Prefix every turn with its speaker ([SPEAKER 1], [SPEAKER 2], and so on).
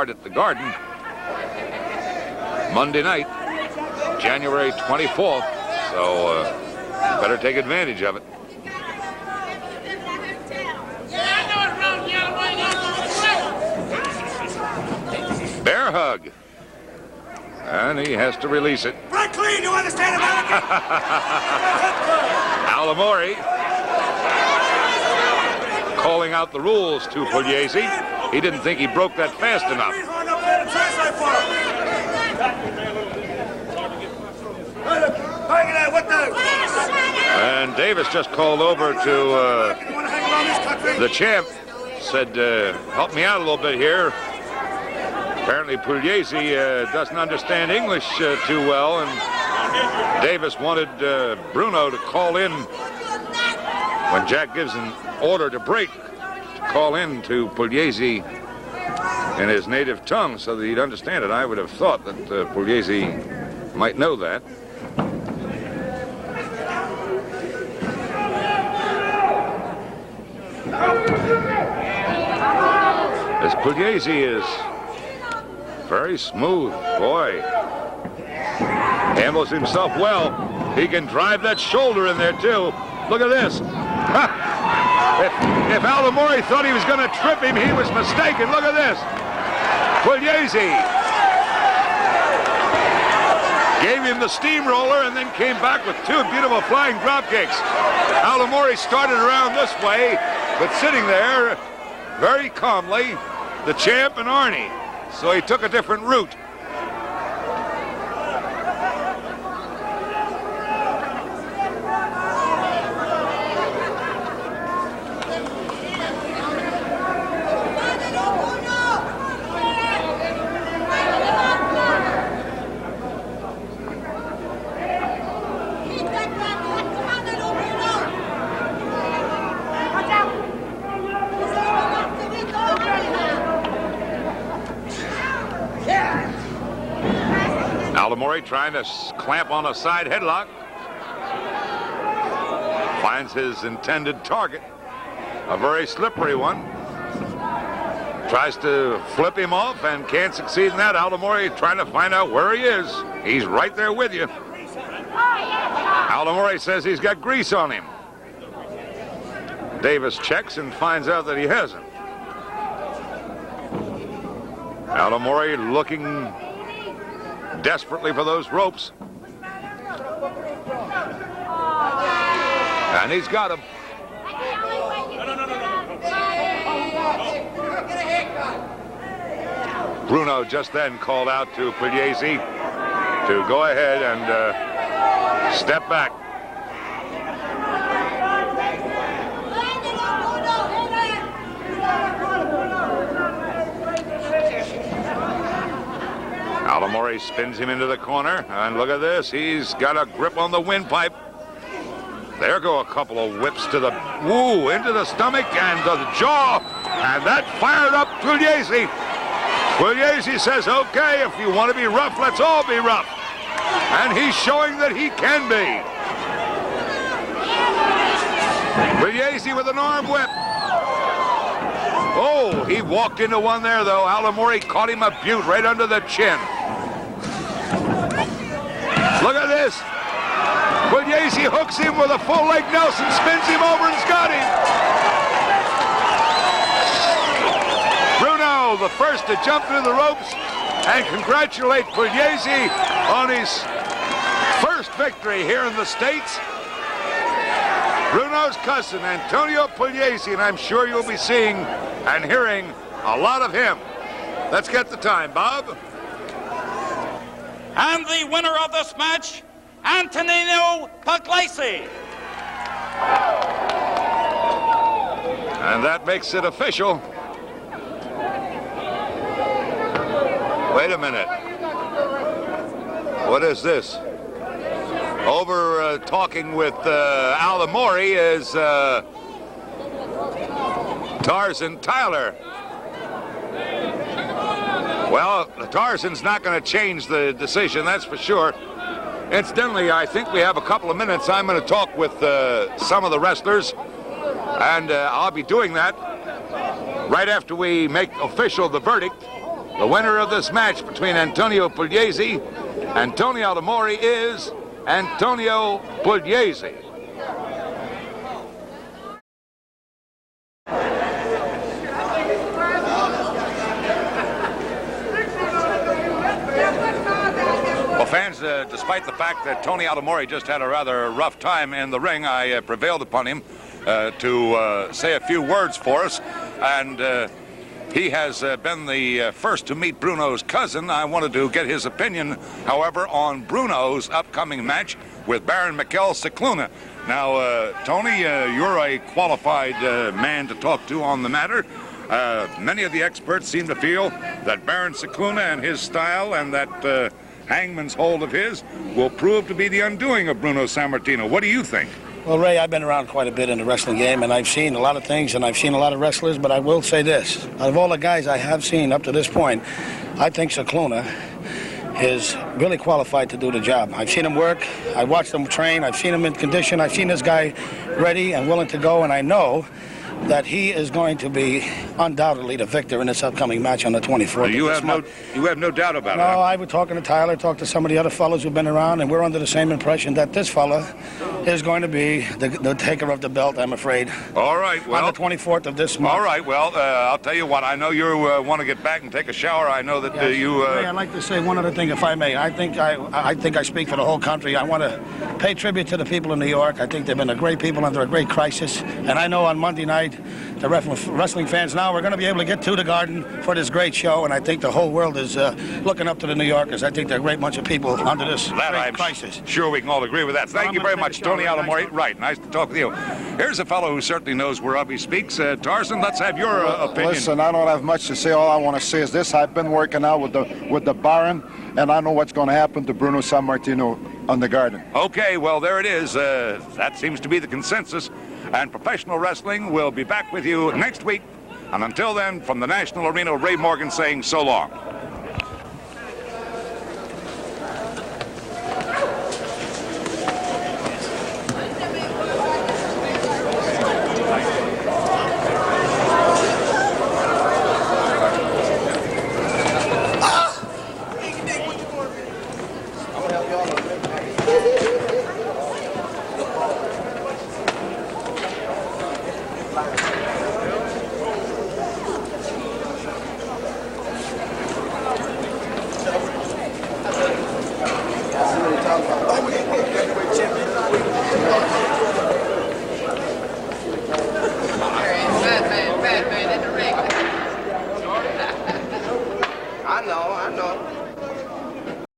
[SPEAKER 1] card at the Garden Monday night, January 24th. So better take advantage of it. Bear hug. And he has to release it.
[SPEAKER 2] Break clean, you understand, American?
[SPEAKER 1] Alamori calling out the rules to Pugliese. He didn't think he broke that fast enough. And Davis just called over to the champ, said, help me out a little bit here. Apparently Pugliese doesn't understand English too well, and Davis wanted Bruno to call in when Jack gives an order to break, to call in to Pugliese in his native tongue so that he'd understand it. I would have thought that Pugliese might know that. As Pugliese is very smooth, boy. Handles himself well. He can drive that shoulder in there, too. Look at this. If Alamori thought he was going to trip him, he was mistaken. Look at this. Pugliese gave him the steamroller and then came back with two beautiful flying drop kicks. Alamori started around this way, but sitting there very calmly, the champ and Arnie. So he took a different route. Alamori trying to clamp on a side headlock. Finds his intended target, a very slippery one. Tries to flip him off and can't succeed in that. Alamori trying to find out where he is. He's right there with you. Alamori says he's got grease on him. Davis checks and finds out that he hasn't. Alamori looking desperately for those ropes. And he's got them. Bruno just then called out to Pugliese to go ahead and step back. Alamori spins him into the corner, and look at this. He's got a grip on the windpipe. There go a couple of whips to the into the stomach and to the jaw, and that fired up Pugliese. Pugliese says, okay, if you want to be rough, let's all be rough. And he's showing that he can be. Pugliese with an arm whip. Oh, he walked into one there, though. Alamori caught him a butte right under the chin. Look at this. Pugliese hooks him with a full leg Nelson, spins him over and's got him. Bruno, the first to jump through the ropes, and congratulate Pugliese on his first victory here in the States. Bruno's cousin, Antonio Pugliese, and I'm sure you'll be seeing and hearing a lot of him. Let's get the time, Bob.
[SPEAKER 3] And the winner of this match, Antonino Pugliese.
[SPEAKER 1] And that makes it official. Wait a minute. What is this? Over talking with Alamori is Tarzan Tyler. Well, Tarzan's not going to change the decision, that's for sure. Incidentally, I think we have a couple of minutes. I'm going to talk with some of the wrestlers, and I'll be doing that right after we make official the verdict. The winner of this match between Antonio Pugliese and Tony Altamori is Antonio Pugliese. Well, fans, despite the fact that Tony Altamori just had a rather rough time in the ring, I prevailed upon him to say a few words for us, and he has been the first to meet Bruno's cousin. I wanted to get his opinion, however, on Bruno's upcoming match with Baron Mikkel Cicluna. Now, Tony, you're a qualified man to talk to on the matter. Many of the experts seem to feel that Baron Cicluna and his style and that hangman's hold of his will prove to be the undoing of Bruno Sammartino. What do you think?
[SPEAKER 4] Well, Ray, I've been around quite a bit in the wrestling game, and I've seen a lot of things, and I've seen a lot of wrestlers, but I will say this. Out of all the guys I have seen up to this point, I think Cicluna is really qualified to do the job. I've seen him work. I've watched him train. I've seen him in condition. I've seen this guy ready and willing to go, and I know that he is going to be undoubtedly the victor in this upcoming match on the 24th.
[SPEAKER 1] You have no doubt about it.
[SPEAKER 4] No, I was talking to Tyler, talked to some of the other fellows who've been around, and we're under the same impression that this fella is going to be the taker of the belt, I'm afraid.
[SPEAKER 1] All right, well,
[SPEAKER 4] on the 24th of this month.
[SPEAKER 1] All right, well, I'll tell you what. I know you want to get back and take a shower. I know that you.
[SPEAKER 4] Ray, I'd like to say one other thing, if I may. I think I speak for the whole country. I want to pay tribute to the people in New York. I think they've been a great people under a great crisis, and I know on Monday night, the wrestling fans now are going to be able to get to the Garden for this great show, and I think the whole world is looking up to the New Yorkers. I think they're a great bunch of people under this great crisis.
[SPEAKER 1] Sure we can all agree with that. Thank you very much, Tony Altamori. Right, nice to talk with you. Here's a fellow who certainly knows whereof he speaks. Tarzan, let's have your opinion.
[SPEAKER 5] Listen, I don't have much to say. All I want to say is this. I've been working out with the Baron, and I know what's going to happen to Bruno Sammartino on the Garden.
[SPEAKER 1] Okay, well, there it is. That seems to be the consensus. And Professional Wrestling will be back with you next week. And until then, from the National Arena, Ray Morgan saying so long.
[SPEAKER 6] I know.